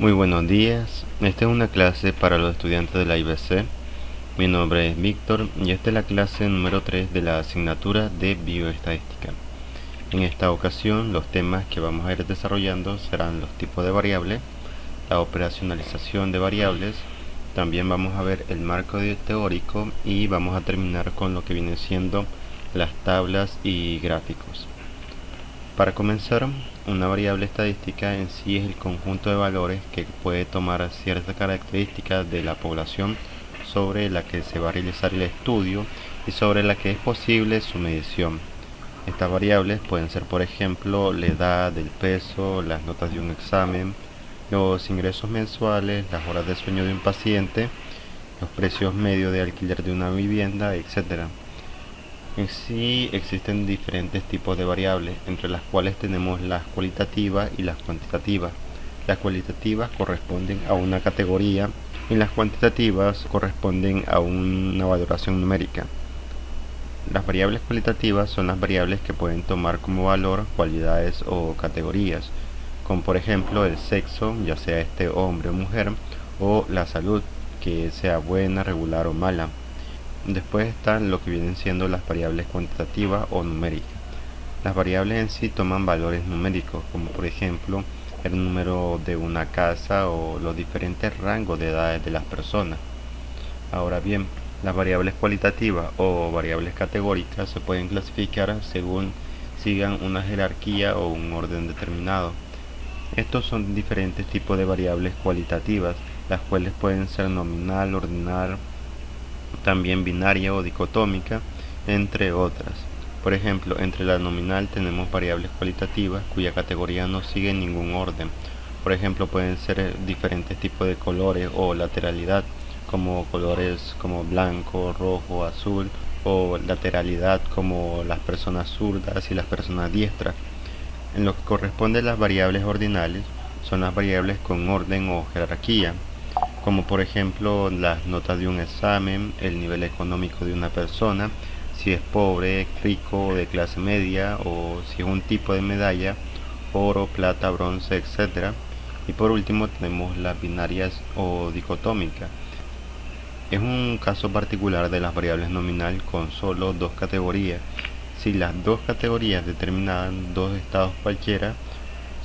Muy buenos días, esta es una clase para los estudiantes de la IBC. Mi nombre es Víctor y esta es la clase número 3 de la asignatura de Bioestadística. En esta ocasión los temas que vamos a ir desarrollando serán los tipos de variables, la operacionalización de variables, también vamos a ver el marco teórico y vamos a terminar con lo que viene siendo las tablas y gráficos. Para comenzar, una variable estadística en sí es el conjunto de valores que puede tomar ciertas características de la población sobre la que se va a realizar el estudio y sobre la que es posible su medición. Estas variables pueden ser, por ejemplo, la edad, el peso, las notas de un examen, los ingresos mensuales, las horas de sueño de un paciente, los precios medios de alquiler de una vivienda, etc. En sí existen diferentes tipos de variables, entre las cuales tenemos las cualitativas y las cuantitativas. Las cualitativas corresponden a una categoría y las cuantitativas corresponden a una valoración numérica. Las variables cualitativas son las variables que pueden tomar como valor cualidades o categorías, como por ejemplo el sexo, ya sea este hombre o mujer, o la salud, que sea buena, regular o mala. Después están lo que vienen siendo las variables cuantitativas o numéricas. Las variables en sí toman valores numéricos, como por ejemplo el número de una casa o los diferentes rangos de edades de las personas. Ahora bien, las variables cualitativas o variables categóricas se pueden clasificar según sigan una jerarquía o un orden determinado. Estos son diferentes tipos de variables cualitativas, las cuales pueden ser nominal, ordinal, también binaria o dicotómica, entre otras. Por ejemplo, entre la nominal tenemos variables cualitativas cuya categoría no sigue ningún orden. Por ejemplo, pueden ser diferentes tipos de colores o lateralidad, como colores como blanco, rojo, azul, o lateralidad como las personas zurdas y las personas diestras. En lo que corresponde a las variables ordinales, son las variables con orden o jerarquía, como por ejemplo las notas de un examen, el nivel económico de una persona, si es pobre, rico, de clase media, o si es un tipo de medalla, oro, plata, bronce, etc. Y por último tenemos las binarias o dicotómicas. Es un caso particular de las variables nominal con solo dos categorías. Si las dos categorías determinan dos estados cualquiera,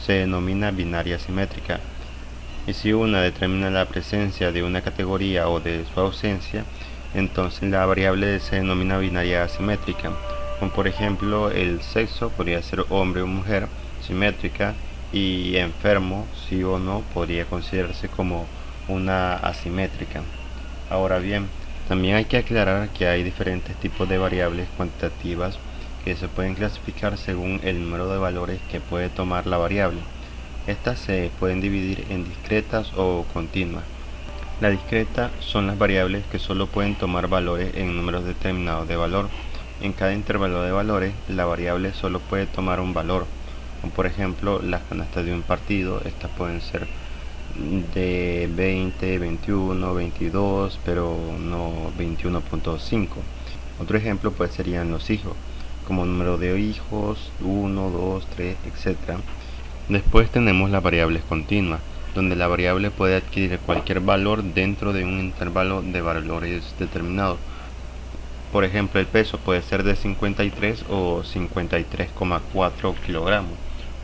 se denomina binaria simétrica. Y si una determina la presencia de una categoría o de su ausencia, entonces la variable se denomina binaria asimétrica. Como por ejemplo, el sexo podría ser hombre o mujer, simétrica, y enfermo, sí o no, podría considerarse como una asimétrica. Ahora bien, también hay que aclarar que hay diferentes tipos de variables cuantitativas que se pueden clasificar según el número de valores que puede tomar la variable. Estas se pueden dividir en discretas o continuas. La discreta son las variables que solo pueden tomar valores en números determinados de valor. En cada intervalo de valores, la variable solo puede tomar un valor. Como por ejemplo, las canastas de un partido, estas pueden ser de 20, 21, 22, pero no 21.5. Otro ejemplo pues serían los hijos, como número de hijos, 1, 2, 3, etc. Después tenemos las variables continuas, donde la variable puede adquirir cualquier valor dentro de un intervalo de valores determinado. Por ejemplo, el peso puede ser de 53 o 53,4 kilogramos,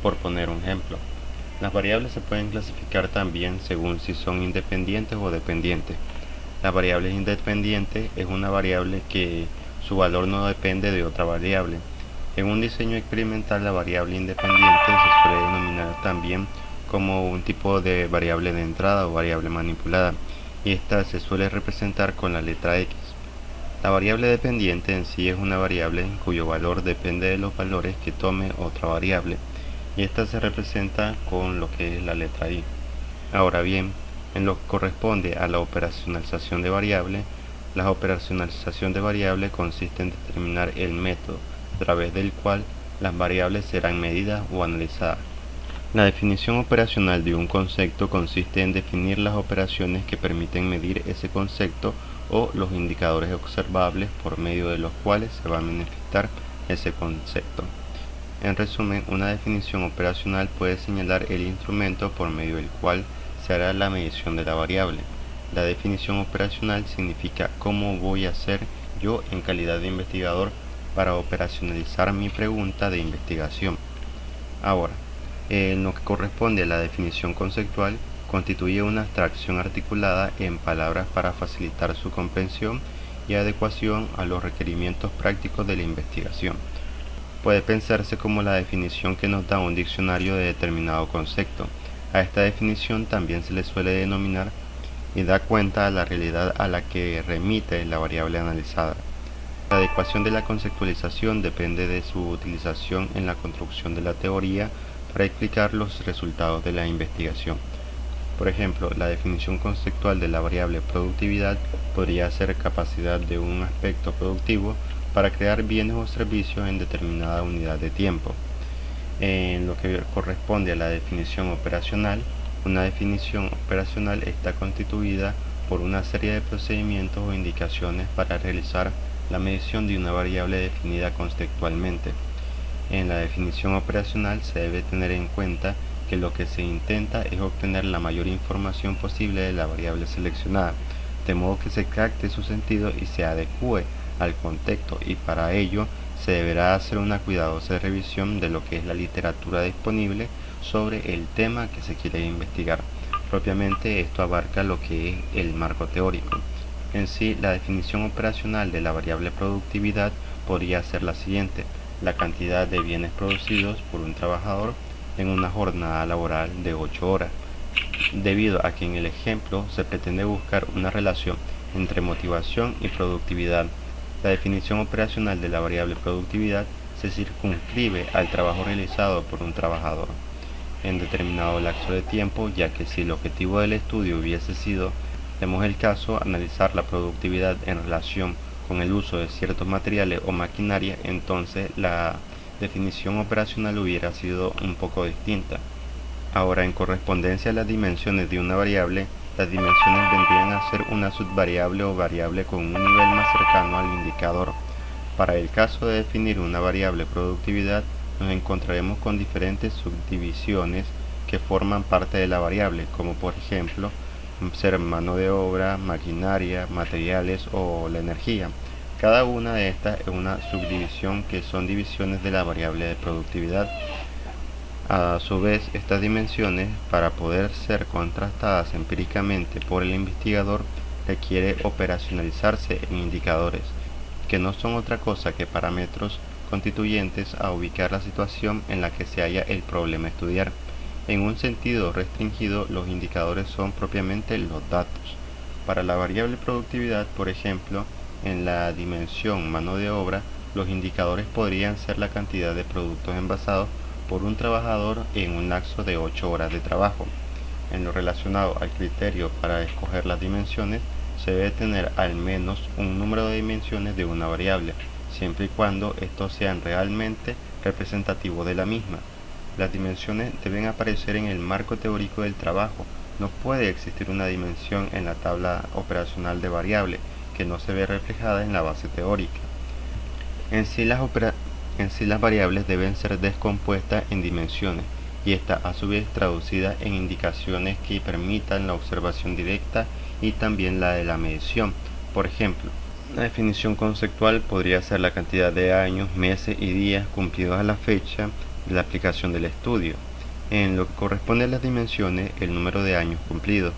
por poner un ejemplo. Las variables se pueden clasificar también según si son independientes o dependientes. La variable independiente es una variable que su valor no depende de otra variable. En un diseño experimental, la variable independiente se suele denominar también como un tipo de variable de entrada o variable manipulada, y esta se suele representar con la letra X. La variable dependiente en sí es una variable cuyo valor depende de los valores que tome otra variable, y esta se representa con lo que es la letra Y. Ahora bien, en lo que corresponde a la operacionalización de variable, la operacionalización de variable consiste en determinar el método a través del cual las variables serán medidas o analizadas. La definición operacional de un concepto consiste en definir las operaciones que permiten medir ese concepto o los indicadores observables por medio de los cuales se va a manifestar ese concepto. En resumen, una definición operacional puede señalar el instrumento por medio del cual se hará la medición de la variable. La definición operacional significa cómo voy a hacer yo en calidad de investigador para operacionalizar mi pregunta de investigación. Ahora, en lo que corresponde a la definición conceptual, constituye una abstracción articulada en palabras para facilitar su comprensión y adecuación a los requerimientos prácticos de la investigación. Puede pensarse como la definición que nos da un diccionario de determinado concepto. A esta definición también se le suele denominar y da cuenta a la realidad a la que remite la variable analizada. La adecuación de la conceptualización depende de su utilización en la construcción de la teoría para explicar los resultados de la investigación. Por ejemplo, la definición conceptual de la variable productividad podría ser capacidad de un aspecto productivo para crear bienes o servicios en determinada unidad de tiempo. En lo que corresponde a la definición operacional, una definición operacional está constituida por una serie de procedimientos o indicaciones para realizar la medición de una variable definida conceptualmente. En la definición operacional se debe tener en cuenta que lo que se intenta es obtener la mayor información posible de la variable seleccionada, de modo que se capte su sentido y se adecue al contexto, y para ello se deberá hacer una cuidadosa revisión de lo que es la literatura disponible sobre el tema que se quiere investigar. Propiamente esto abarca lo que es el marco teórico. En sí, la definición operacional de la variable productividad podría ser la siguiente: la cantidad de bienes producidos por un trabajador en una jornada laboral de 8 horas. Debido a que en el ejemplo se pretende buscar una relación entre motivación y productividad, la definición operacional de la variable productividad se circunscribe al trabajo realizado por un trabajador en determinado lapso de tiempo, ya que si el objetivo del estudio hubiese sido, demos el caso, analizar la productividad en relación con el uso de ciertos materiales o maquinaria, entonces la definición operacional hubiera sido un poco distinta. Ahora, en correspondencia a las dimensiones de una variable, las dimensiones vendrían a ser una subvariable o variable con un nivel más cercano al indicador. Para el caso de definir una variable productividad, nos encontraremos con diferentes subdivisiones que forman parte de la variable, como por ejemplo ser mano de obra, maquinaria, materiales o la energía. Cada una de estas es una subdivisión que son divisiones de la variable de productividad. A su vez, estas dimensiones, para poder ser contrastadas empíricamente por el investigador, requiere operacionalizarse en indicadores, que no son otra cosa que parámetros constituyentes a ubicar la situación en la que se halla el problema a estudiar. En un sentido restringido, los indicadores son propiamente los datos. Para la variable productividad, por ejemplo, en la dimensión mano de obra, los indicadores podrían ser la cantidad de productos envasados por un trabajador en un lapso de 8 horas de trabajo. En lo relacionado al criterio para escoger las dimensiones, se debe tener al menos un número de dimensiones de una variable, siempre y cuando estos sean realmente representativos de la misma. Las dimensiones deben aparecer en el marco teórico del trabajo. No puede existir una dimensión en la tabla operacional de variable que no se ve reflejada en la base teórica. En sí las variables deben ser descompuestas en dimensiones y esta a su vez traducida en indicaciones que permitan la observación directa y también la de la medición. Por ejemplo, la definición conceptual podría ser la cantidad de años, meses y días cumplidos a la fecha de la aplicación del estudio. En lo que corresponde a las dimensiones, el número de años cumplidos.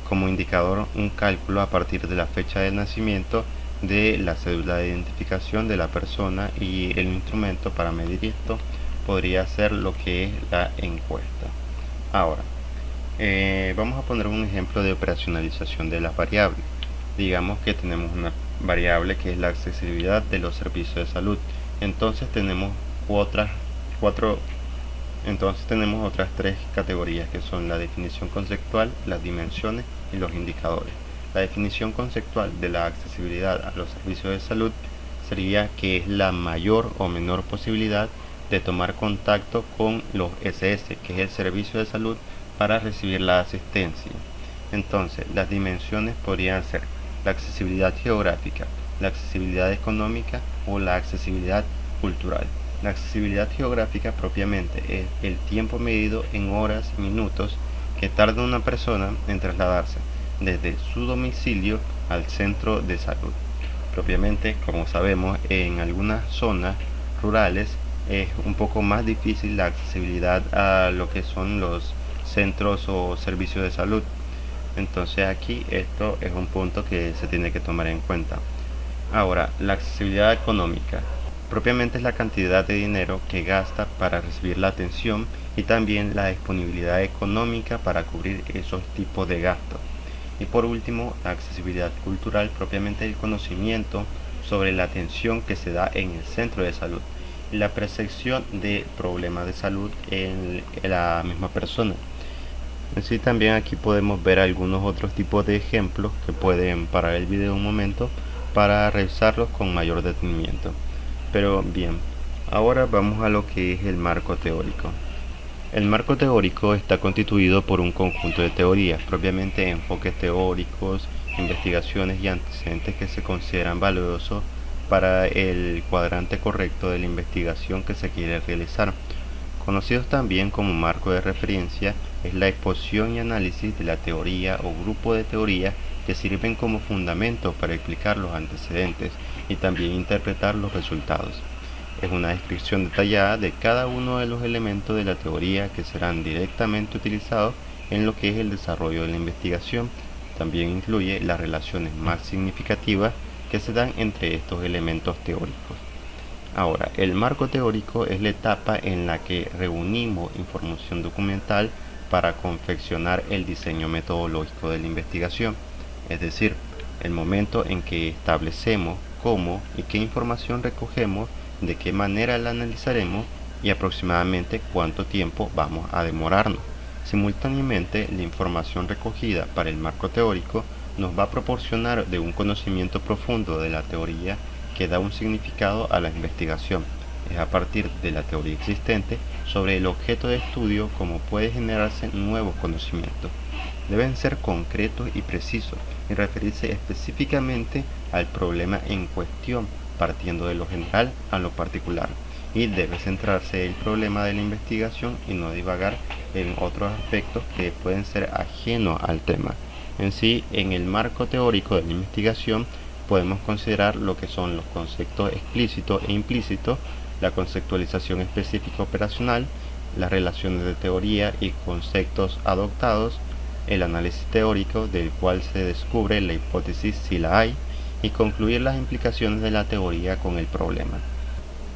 Como indicador, un cálculo a partir de la fecha de nacimiento, de la cédula de identificación de la persona, y el instrumento para medir esto podría ser lo que es la encuesta. Ahora, vamos a poner un ejemplo de operacionalización de las variables. Digamos que tenemos una variable que es la accesibilidad de los servicios de salud. Entonces tenemos otras tres categorías, que son la definición conceptual, las dimensiones y los indicadores. La definición conceptual de la accesibilidad a los servicios de salud sería que es la mayor o menor posibilidad de tomar contacto con los SS, que es el servicio de salud, para recibir la asistencia. Entonces, las dimensiones podrían ser la accesibilidad geográfica, la accesibilidad económica o la accesibilidad cultural. La accesibilidad geográfica propiamente es el tiempo medido en horas y minutos que tarda una persona en trasladarse desde su domicilio al centro de salud. Propiamente, como sabemos, en algunas zonas rurales es un poco más difícil la accesibilidad a lo que son los centros o servicios de salud. Entonces aquí esto es un punto que se tiene que tomar en cuenta. Ahora, la accesibilidad económica. Propiamente es la cantidad de dinero que gasta para recibir la atención y también la disponibilidad económica para cubrir esos tipos de gastos. Y por último, la accesibilidad cultural, propiamente el conocimiento sobre la atención que se da en el centro de salud y la percepción de problemas de salud en la misma persona. Así también aquí podemos ver algunos otros tipos de ejemplos que pueden parar el video un momento para revisarlos con mayor detenimiento. Pero bien, ahora vamos a lo que es el marco teórico. El marco teórico está constituido por un conjunto de teorías, propiamente enfoques teóricos, investigaciones y antecedentes que se consideran valiosos para el cuadrante correcto de la investigación que se quiere realizar. Conocidos también como marco de referencia, es la exposición y análisis de la teoría o grupo de teorías que sirven como fundamento para explicar los antecedentes y también interpretar los resultados. Es una descripción detallada de cada uno de los elementos de la teoría que serán directamente utilizados en lo que es el desarrollo de la investigación. También incluye las relaciones más significativas que se dan entre estos elementos teóricos. Ahora, el marco teórico es la etapa en la que reunimos información documental para confeccionar el diseño metodológico de la investigación, es decir, el momento en que establecemos cómo y qué información recogemos, de qué manera la analizaremos y aproximadamente cuánto tiempo vamos a demorarnos. Simultáneamente, la información recogida para el marco teórico nos va a proporcionar de un conocimiento profundo de la teoría que da un significado a la investigación. Es a partir de la teoría existente sobre el objeto de estudio como puede generarse nuevos conocimientos. Deben ser concretos y precisos y referirse específicamente al problema en cuestión, partiendo de lo general a lo particular, y debe centrarse el problema de la investigación y no divagar en otros aspectos que pueden ser ajenos al tema. En sí, en el marco teórico de la investigación podemos considerar lo que son los conceptos explícitos e implícitos, la conceptualización específica operacional, las relaciones de teoría y conceptos adoptados, el análisis teórico del cual se descubre la hipótesis si la hay, y concluir las implicaciones de la teoría con el problema.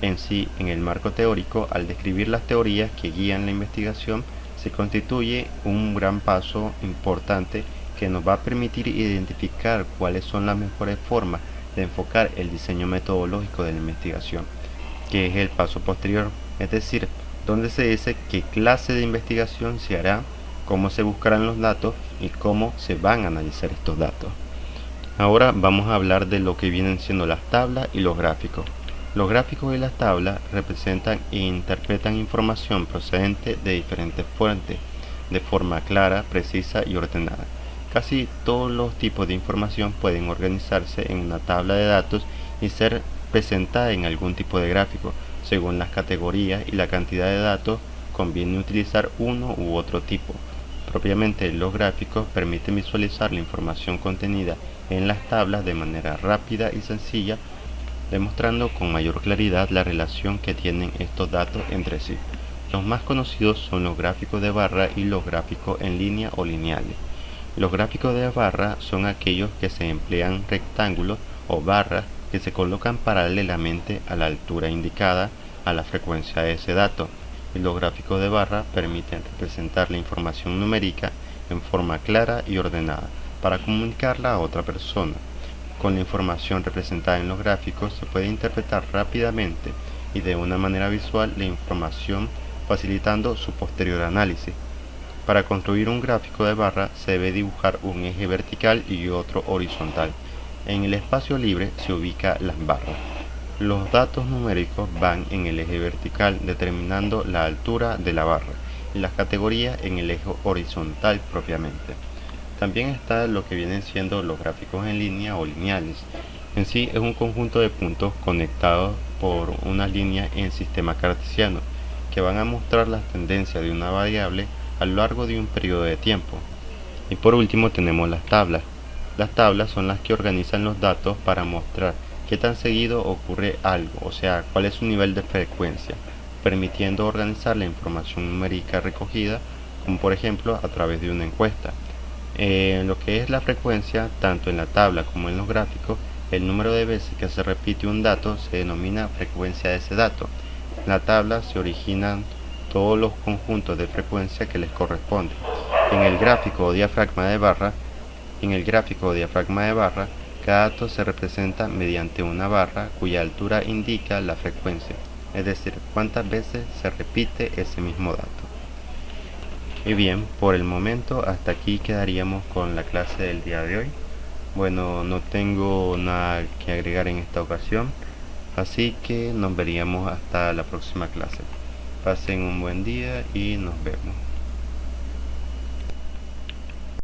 En sí, en el marco teórico, al describir las teorías que guían la investigación, se constituye un gran paso importante que nos va a permitir identificar cuáles son las mejores formas de enfocar el diseño metodológico de la investigación, que es el paso posterior, es decir, donde se dice qué clase de investigación se hará, cómo se buscarán los datos y cómo se van a analizar estos datos. Ahora vamos a hablar de lo que vienen siendo las tablas y los gráficos. Los gráficos y las tablas representan e interpretan información procedente de diferentes fuentes, de forma clara, precisa y ordenada. Casi todos los tipos de información pueden organizarse en una tabla de datos y ser presentada en algún tipo de gráfico. Según las categorías y la cantidad de datos, conviene utilizar uno u otro tipo. Propiamente, los gráficos permiten visualizar la información contenida en las tablas de manera rápida y sencilla, demostrando con mayor claridad la relación que tienen estos datos entre sí. Los más conocidos son los gráficos de barra y los gráficos en línea o lineales. Los gráficos de barra son aquellos que se emplean rectángulos o barras que se colocan paralelamente a la altura indicada a la frecuencia de ese dato, y los gráficos de barra permiten representar la información numérica en forma clara y ordenada para comunicarla a otra persona. Con la información representada en los gráficos se puede interpretar rápidamente y de una manera visual la información, facilitando su posterior análisis. Para construir un gráfico de barra se debe dibujar un eje vertical y otro horizontal. En el espacio libre se ubican las barras. Los datos numéricos van en el eje vertical, determinando la altura de la barra, y las categorías en el eje horizontal propiamente. También está lo que vienen siendo los gráficos en línea o lineales. En sí es un conjunto de puntos conectados por una línea en sistema cartesiano, que van a mostrar las tendencias de una variable a lo largo de un periodo de tiempo. Y por último tenemos las tablas. Las tablas son las que organizan los datos para mostrar qué tan seguido ocurre algo, o sea, cuál es su nivel de frecuencia, permitiendo organizar la información numérica recogida, como por ejemplo a través de una encuesta. En lo que es la frecuencia, tanto en la tabla como en los gráficos, el número de veces que se repite un dato se denomina frecuencia de ese dato. En la tabla se originan todos los conjuntos de frecuencia que les corresponden. En el gráfico o diafragma de barra, cada dato se representa mediante una barra cuya altura indica la frecuencia, es decir, cuántas veces se repite ese mismo dato. Y bien, por el momento hasta aquí quedaríamos con la clase del día de hoy. Bueno, no tengo nada que agregar en esta ocasión, así que nos veríamos hasta la próxima clase. Pasen un buen día y nos vemos.